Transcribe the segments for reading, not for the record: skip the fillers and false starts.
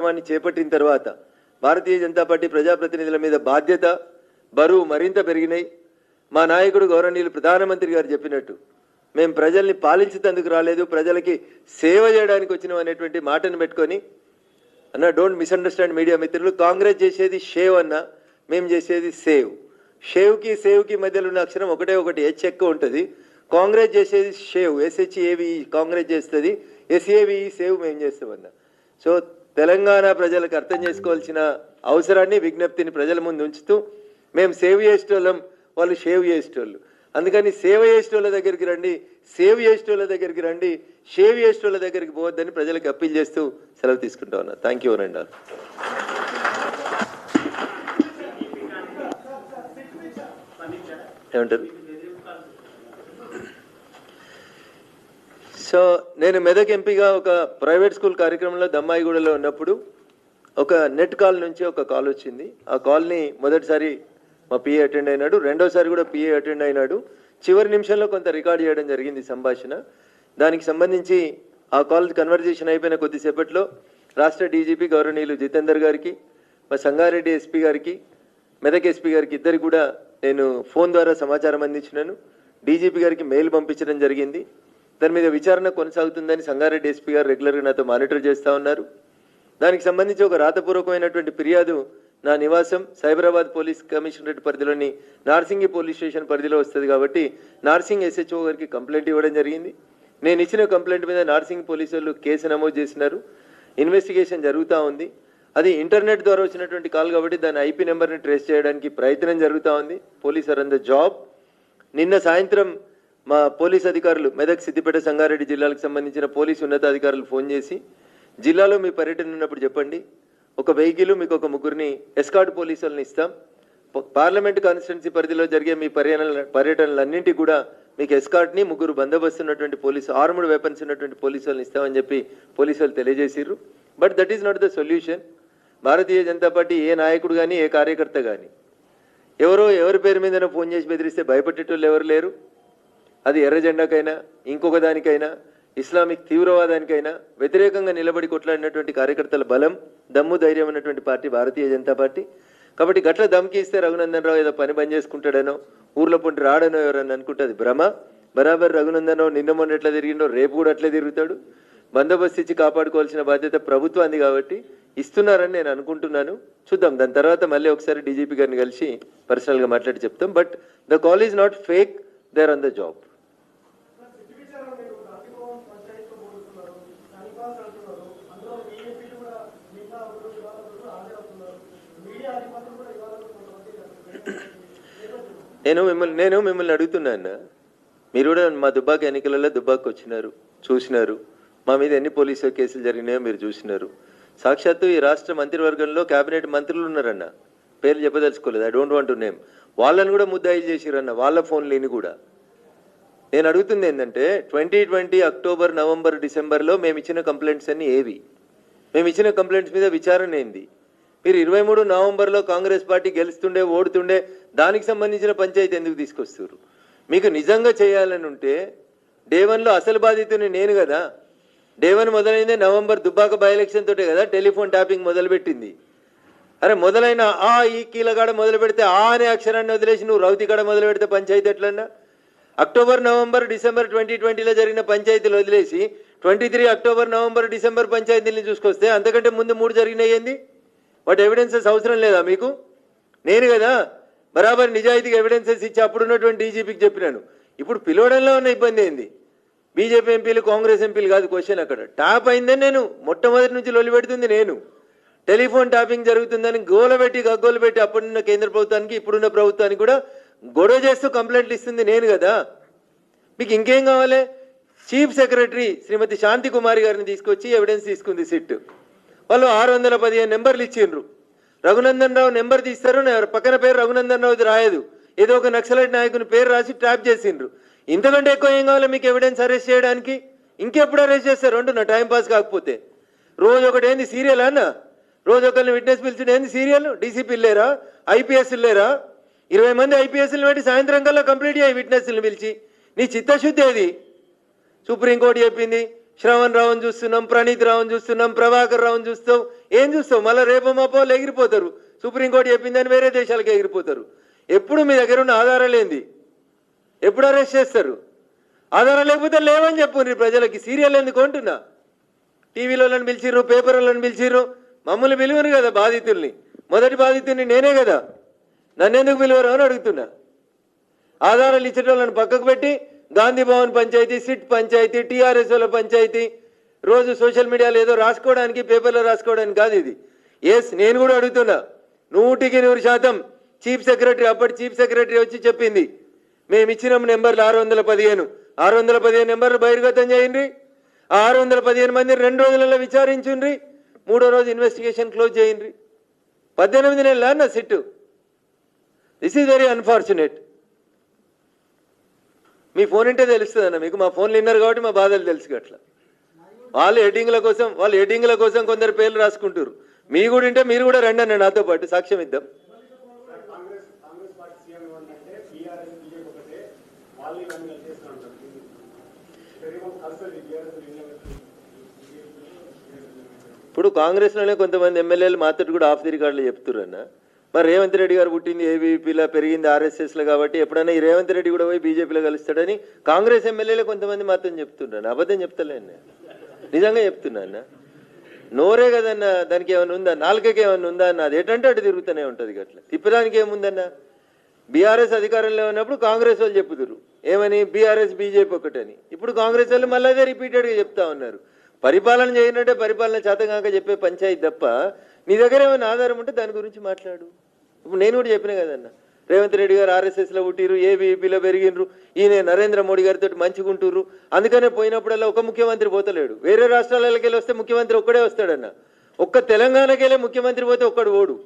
కార్యక్రమాన్ని చేపట్టిన తర్వాత భారతీయ జనతా పార్టీ ప్రజాప్రతినిధుల మీద బాధ్యత బరువు మరింత పెరిగినాయి. మా నాయకుడు గౌరవనీయులు ప్రధానమంత్రి గారు చెప్పినట్టు మేము ప్రజల్ని పాలించేందుకు రాలేదు, ప్రజలకి సేవ చేయడానికి వచ్చినాం అనేటువంటి మాటను పెట్టుకొని అన్న, డోంట్ మిస్అండర్స్టాండ్ మీడియా మిత్రులు. కాంగ్రెస్ చేసేది షేవ్ అన్న, మేము చేసేది సేవ్. షేవ్కి సేవ్కి మధ్యలో ఉన్న అక్షరం ఒకటే ఒకటి, హెచ్ ఎక్కువ ఉంటుంది. కాంగ్రెస్ చేసేది షేవ్, SHAVE కాంగ్రెస్ చేస్తుంది, SAVE సేవ్ మేము చేస్తామన్న. సో తెలంగాణ ప్రజలకు అర్థం చేసుకోవాల్సిన అవసరాన్ని విజ్ఞప్తిని ప్రజల ముందు ఉంచుతూ మేము సేవ్ చేసేటోళ్ళం, వాళ్ళు షేవ్ చేసేటోళ్ళు. అందుకని సేవ చేసేటోళ్ళ దగ్గరికి రండి, సేవ్ చేసేటోళ్ళ దగ్గరికి రండి, షేవ్ చేసేటోళ్ళ దగ్గరికి పోవద్దని ప్రజలకు అప్పీల్ చేస్తూ సెలవు తీసుకుంటా ఉన్నా. థ్యాంక్ యూ అండి. ఏమంటారు? సో నేను మెదక్ ఎంపీగా ఒక ప్రైవేట్ స్కూల్ కార్యక్రమంలో దమ్మాయిగూడలో ఉన్నప్పుడు ఒక నెట్ కాల్ నుంచి ఒక కాల్ వచ్చింది. ఆ కాల్ని మొదటిసారి మా PA అటెండ్ అయినాడు, రెండోసారి కూడా PA అటెండ్ అయినాడు. చివరి నిమిషంలో కొంత రికార్డ్ చేయడం జరిగింది సంభాషణ. దానికి సంబంధించి ఆ కాల్ కన్వర్జేషన్ అయిపోయిన కొద్దిసేపట్లో రాష్ట్ర DGP గౌరవనీయులు జితేందర్ గారికి, మా సంగారెడ్డి SP గారికి, మెదక్ SP గారికి ఇద్దరికి కూడా నేను ఫోన్ ద్వారా సమాచారం అందించినాను. DGP గారికి మెయిల్ పంపించడం జరిగింది. దాని మీద విచారణ కొనసాగుతుందని సంగారెడ్డి SP గారు రెగ్యులర్గా నాతో మానిటర్ చేస్తూ ఉన్నారు. దానికి సంబంధించి ఒక రాతపూర్వకమైనటువంటి ఫిర్యాదు నా నివాసం సైబరాబాద్ పోలీస్ కమిషనరేట్ పరిధిలోని నార్సింగి పోలీస్ స్టేషన్ పరిధిలో వస్తుంది కాబట్టి నార్సింగ్ SHO గారికి కంప్లైంట్ ఇవ్వడం జరిగింది. నేను ఇచ్చిన కంప్లైంట్ మీద నార్సింగ్ పోలీసు వాళ్ళు కేసు నమోదు చేసినారు. ఇన్వెస్టిగేషన్ జరుగుతూ ఉంది. అది ఇంటర్నెట్ ద్వారా వచ్చినటువంటి కాల్ కాబట్టి దాని IP నెంబర్ని ట్రేస్ చేయడానికి ప్రయత్నం జరుగుతూ ఉంది. Police are on the job. నిన్న సాయంత్రం మా పోలీస్ అధికారులు, మెదక్, సిద్దిపేట, సంగారెడ్డి జిల్లాలకు సంబంధించిన పోలీసు ఉన్నతాధికారులు ఫోన్ చేసి, జిల్లాలో మీ పర్యటన ఉన్నప్పుడు చెప్పండి, ఒక వెహికల్ మీకు ఒక ముగ్గురిని ఎస్కార్ట్ పోలీసులను ఇస్తాం, పార్లమెంట్ కాన్స్టిట్యున్సీ పరిధిలో జరిగే మీ పర్యటనలన్నింటికి కూడా మీకు ఎస్కార్ట్ని, ముగ్గురు బందోబస్తు ఉన్నటువంటి పోలీసు, ఆర్మ్డ్ వెపన్స్ ఉన్నటువంటి పోలీసులను ఇస్తామని చెప్పి పోలీసు వాళ్ళు తెలియజేసిర్రు. But that is not the solution. Bharatiya Janata Party ఏ నాయకుడు కానీ ఏ కార్యకర్త కానీ ఎవరి పేరు మీదనో ఫోన్ చేసి బెదిరిస్తే భయపడేటోళ్ళు ఎవరు లేరు. అది ఎర్ర జెండాకైనా ఇంకొక దానికైనా ఇస్లామిక్ తీవ్రవాదానికైనా వ్యతిరేకంగా నిలబడి కొట్లాడినటువంటి కార్యకర్తల బలం, దమ్ము, ధైర్యం ఉన్నటువంటి పార్టీ భారతీయ జనతా పార్టీ. కాబట్టి గట్ల దమ్కి ఇస్తే రఘునందన్ రావు ఏదో పని బంద్ చేసుకుంటాడనో, ఊర్లో పొంటి రాడనో ఎవరన్నా అనుకుంటుంది భ్రమ. బరాబర్ రఘునందన్ రావు నిన్న మొన్న ఎట్లా తిరిగిండో రేపు కూడా అట్లే తిరుగుతాడు. బందోబస్తు ఇచ్చి కాపాడుకోవాల్సిన బాధ్యత ప్రభుత్వాన్ని కాబట్టి ఇస్తున్నారని నేను అనుకుంటున్నాను. చూద్దాం, దాని తర్వాత మళ్ళీ ఒకసారి DGP గారిని కలిసి పర్సనల్గా మాట్లాడి చెప్తాం. But the call is not fake, they are on the job. నేను మిమ్మల్ని అడుగుతున్నా, మీరు కూడా మా దుబ్బాక ఎన్నికలలో దుబ్బాకు వచ్చినారు, చూసినారు. మా మీద ఎన్ని పోలీసు కేసులు జరిగినాయో మీరు చూసినారు. సాక్షాత్తు ఈ రాష్ట్ర మంత్రివర్గంలో కేబినెట్ మంత్రులు ఉన్నారన్న, పేర్లు చెప్పదలుచుకోలేదు, I don't want to name. వాళ్ళని కూడా ముద్దాయిలు చేసిరన్న, వాళ్ళ ఫోన్లేని కూడా. నేను అడుగుతుంది ఏంటంటే 2020 అక్టోబర్, నవంబర్, డిసెంబర్లో మేము ఇచ్చిన కంప్లైంట్స్ అన్నీ ఏవి? మేము ఇచ్చిన కంప్లైంట్స్ మీద విచారణ ఏంది? మీరు 23 నవంబర్లో కాంగ్రెస్ పార్టీ గెలుస్తుండే ఓడుతుండే దానికి సంబంధించిన పంచాయతీ ఎందుకు తీసుకొస్తారు? మీకు నిజంగా చేయాలని ఉంటే డే 1లో అసలు బాధితుని నేను కదా. డే 1 మొదలైందే నవంబర్ దుబ్బాక బై ఎలక్షన్ తోటే కదా టెలిఫోన్ ట్యాపింగ్ మొదలుపెట్టింది. అరే మొదలైన ఈ కీలగాడ మొదలు పెడితే అనే అక్షరాన్ని వదిలేసి నువ్వు రౌతికాడ మొదలు పెడితే పంచాయతీ ఎట్లన్నా? అక్టోబర్, నవంబర్, డిసెంబర్ 2020లో జరిగిన పంచాయతీలు వదిలేసి 23 అక్టోబర్, నవంబర్, డిసెంబర్ పంచాయతీలను చూసుకొస్తే అంతకంటే ముందు 3 జరిగినాయి ఏంది? వాటి ఎవిడెన్సెస్ అవసరం లేదా మీకు? నేను కదా బరాబర్ నిజాయితీగా ఎవిడెన్సెస్ ఇచ్చి అప్పుడున్నటువంటి DGPకి చెప్పినాను. ఇప్పుడు పిలవడంలో ఉన్న ఇబ్బంది ఏంది? బీజేపీ ఎంపీలు, కాంగ్రెస్ ఎంపీలు కాదు క్వశ్చన్. అక్కడ ట్యాప్ అయిందని నేను మొట్టమొదటి నుంచి లొల్లి పెడుతుంది నేను. టెలిఫోన్ ట్యాపింగ్ జరుగుతుందని గోలబెట్టి గగ్గోలు పెట్టి అప్పుడున్న కేంద్ర ప్రభుత్వానికి ఇప్పుడున్న ప్రభుత్వానికి కూడా గొడవ చేస్తూ కంప్లైంట్లు ఇస్తుంది నేను కదా. మీకు ఇంకేం కావాలి? చీఫ్ సెక్రటరీ శ్రీమతి శాంతి కుమారి గారిని తీసుకొచ్చి ఎవిడెన్స్ తీసుకుంది సిట్. వాళ్ళు 615 నెంబర్లు ఇచ్చిండ్రు. రఘునందన్ రావు నెంబర్ తీస్తారు, పక్కన పేరు రఘునందన్ రావుది రాయదు, ఏదో ఒక నక్సలైట్ నాయకుని పేరు రాసి ట్రాప్ చేసిండ్రు. ఇంతకంటే ఎక్కువ ఏం కావాలి మీకు ఎవిడెన్స్ అరెస్ట్ చేయడానికి? ఇంకెప్పుడు అరెస్ట్ చేస్తారు? అంటున్నా టైం పాస్ కాకపోతే. రోజు ఒకటి ఏంది సీరియల్ అన్న? రోజు ఒకరిని విట్నెస్ పిలిచిన ఏంది సీరియల్? DCP లేరా? IPS లేరా? 20 మంది IPSలు పెట్టి సాయంత్రం కల్లా కంప్లీట్ అయ్యి విట్నెస్లను పిలిచి నీ చిత్తశుద్ధి ఏది? సుప్రీంకోర్టు చెప్పింది, శ్రవణ్ రావుని చూస్తున్నాం, ప్రణీత్ రావుని చూస్తున్నాం, ప్రభాకర్ రావుని చూస్తావు. ఏం చూస్తావు? మళ్ళీ రేపు మాపో ఎగిరిపోతారు. సుప్రీంకోర్టు చెప్పిందని వేరే దేశాలకు ఎగిరిపోతారు. ఎప్పుడు మీ దగ్గర ఉన్న ఆధారాలు ఏంది? ఎప్పుడు అరెస్ట్ చేస్తారు? ఆధారం లేకపోతే లేవని చెప్పుండ్రి ప్రజలకి. సీరియల్ ఎందుకు అంటున్నా? టీవీలో పిలిచిర్రు, పేపర్లను పిలిచిర్రు, మమ్మల్ని పిలువరు కదా బాధితుల్ని. మొదటి బాధితుల్ని నేనే కదా, నన్నెందుకు పిలువరు అని అడుగుతున్నా. ఆధారాలు ఇచ్చేటోళ్ళని పక్కకు పెట్టి గాంధీ భవన్ పంచాయతీ, సిట్ పంచాయతీ, టీఆర్ఎస్ వాళ్ళ పంచాయతీ, రోజు సోషల్ మీడియాలో ఏదో రాసుకోవడానికి, పేపర్లో రాసుకోవడానికి కాదు ఇది. ఎస్, నేను కూడా అడుగుతున్నా, 100% చీఫ్ సెక్రటరీ, అప్పటి చీఫ్ సెక్రటరీ వచ్చి చెప్పింది, మేము ఇచ్చిన నెంబర్లు 615 నెంబర్లు బహిర్గతం చేయండి. ఆ 615 మంది 2 రోజులలో విచారించుండ్రి, 3వ రోజు ఇన్వెస్టిగేషన్ క్లోజ్ చేయండి. 18 నెలల నా sit. This is very unfortunate. Me phone ఉంటే తెలుస్తుంది అన్న మీకు. మా ఫోన్లు విన్నారు కాబట్టి మా బాధలు తెలుసు. అట్లా వాళ్ళు ఎడిటింగ్ల కోసం కొందరు పేర్లు రాసుకుంటారు. మీ కూడా ఉంటే మీరు కూడా రండి అన్న నాతో పాటు, సాక్ష్యం ఇద్దాం. ఇప్పుడు కాంగ్రెస్లోనే కొంతమంది ఎమ్మెల్యేలు మాత్రం కూడా ఆఫ్ ది రికార్డులు చెప్తున్నారు అన్న. మరి రేవంత్ రెడ్డి గారు పుట్టింది ఏబీపీలో, పెరిగింది ఆర్ఎస్ఎస్లో కాబట్టి ఎప్పుడైనా ఈ రేవంత్ రెడ్డి కూడా పోయి బీజేపీలో కలుస్తాడని కాంగ్రెస్ ఎమ్మెల్యేలు కొంతమంది మాత్రం చెప్తున్నాను. అబద్ధం చెప్తలేన్న, నిజంగా చెప్తున్నా అన్న. నోరే కదన్న, దానికి ఏమైనా ఉందా? నాలుకకి ఏమైనా ఉందా అన్న? అది ఎటంటే అటు తిరుగుతూనే ఉంటుంది. అట్లా తిప్పడానికి ఏముందన్న? బీఆర్ఎస్ అధికారంలో ఉన్నప్పుడు కాంగ్రెస్ వాళ్ళు చెప్పుదురు ఏమని, బీఆర్ఎస్ బీజేపీ ఒకటని. ఇప్పుడు కాంగ్రెస్ వాళ్ళు మళ్ళీ అదే రిపీటెడ్గా చెప్తా ఉన్నారు. పరిపాలన చేయనంటే పరిపాలన చేతగాక చెప్పే పంచాయతీ తప్ప నీ దగ్గర ఏమైనా ఆధారం ఉంటే దాని గురించి మాట్లాడు. ఇప్పుడు నేను కూడా చెప్పిన కదన్న, రేవంత్ రెడ్డి గారు ఆర్ఎస్ఎస్లో పుట్టిరు, ఏబీపీలో పెరిగినరు, ఈయన నరేంద్ర మోడీ గారితో మంచిగుంటురు. అందుకనే పోయినప్పుడల్లా ఒక ముఖ్యమంత్రి పోతలేడు. వేరే రాష్ట్రాలకి వెళ్ళి వస్తే ముఖ్యమంత్రి ఒక్కడే వస్తాడన్న. ఒక్క తెలంగాణకి వెళ్ళే ముఖ్యమంత్రి పోతే ఒక్కడు ఓడు.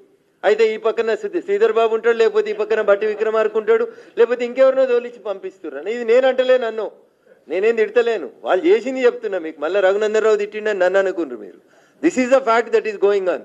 అయితే ఈ పక్కన శ్రీధర్ బాబు ఉంటాడు, లేకపోతే ఈ పక్కన బట్టి విక్రమార్క ఉంటాడు, లేకపోతే ఇంకెవరినో తోలిచ్చి పంపిస్తున్నారు. ఇది నేను అంటలే, నన్ను నేనేం తిడతలేను, వాళ్ళు చేసింది చెప్తున్నా మీకు. మళ్ళీ రఘునందన్ రావు తిట్టిండని నన్ను అనుకుంటారు మీరు. This is the fact that is going on.